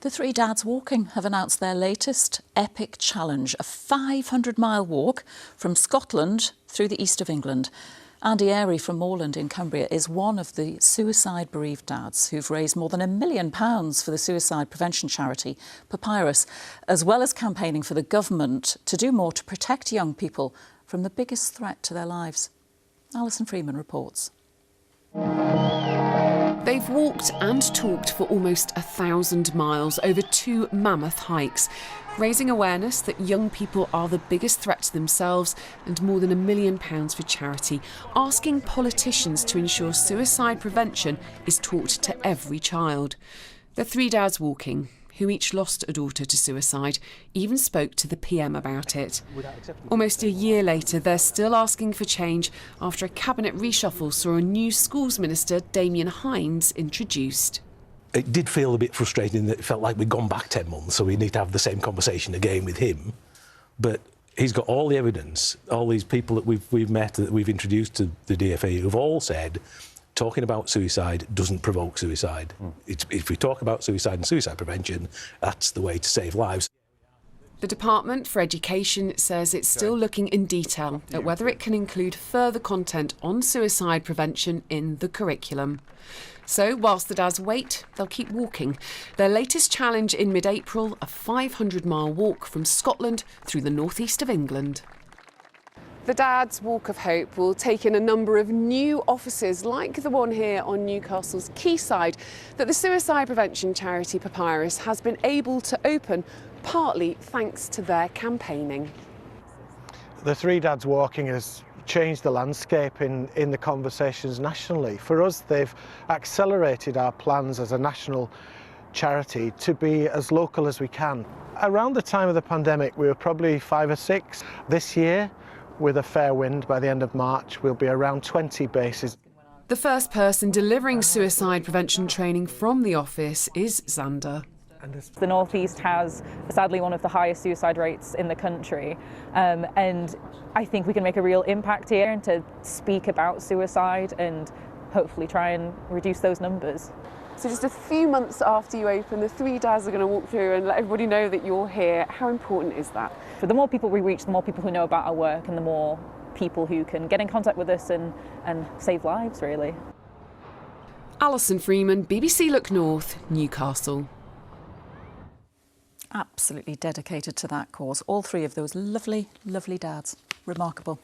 The three dads walking have announced their latest epic challenge, a 500-mile walk from Scotland through the east of England. Andy Airy from Moorland in Cumbria is one of the suicide-bereaved dads who've raised more than £1 million for the suicide prevention charity Papyrus, as well as campaigning for the government to do more to protect young people from the biggest threat to their lives. Alison Freeman reports. They've walked and talked for almost 1,000 miles over 2 mammoth hikes, raising awareness that young people are the biggest threat to themselves and more than £1 million for charity, asking politicians to ensure suicide prevention is taught to every child. The three dads walking, who each lost a daughter to suicide, even spoke to the PM about it. Almost a year later, they're still asking for change after a cabinet reshuffle saw a new schools minister, Damien Hinds, introduced. It did feel a bit frustrating that it felt like we'd gone back 10 months, so we need to have the same conversation again with him. But he's got all the evidence, all these people that we've met, that we've introduced to the DFE, who've all said talking about suicide doesn't provoke suicide. If we talk about suicide and suicide prevention, that's the way to save lives. The Department for Education says it's still looking in detail at whether it can include further content on suicide prevention in the curriculum. So, whilst the dads wait, they'll keep walking. Their latest challenge in mid-April, a 500-mile walk from Scotland through the northeast of England. The Dad's Walk of Hope will take in a number of new offices like the one here on Newcastle's quayside that the suicide prevention charity Papyrus has been able to open, partly thanks to their campaigning. The three dads walking has changed the landscape in the conversations nationally. For us, they've accelerated our plans as a national charity to be as local as we can. Around the time of the pandemic, we were probably 5 or 6. This year, with a fair wind, by the end of March, we'll be around 20 bases. The first person delivering suicide prevention training from the office is Xander. The North East has sadly one of the highest suicide rates in the country, and I think we can make a real impact here and to speak about suicide and hopefully try and reduce those numbers. So just a few months after you open, the three dads are going to walk through and let everybody know that you're here. How important is that? So the more people we reach, the more people who know about our work and the more people who can get in contact with us and save lives, really. Alison Freeman, BBC Look North, Newcastle. Absolutely dedicated to that cause. All three of those lovely, lovely dads. Remarkable.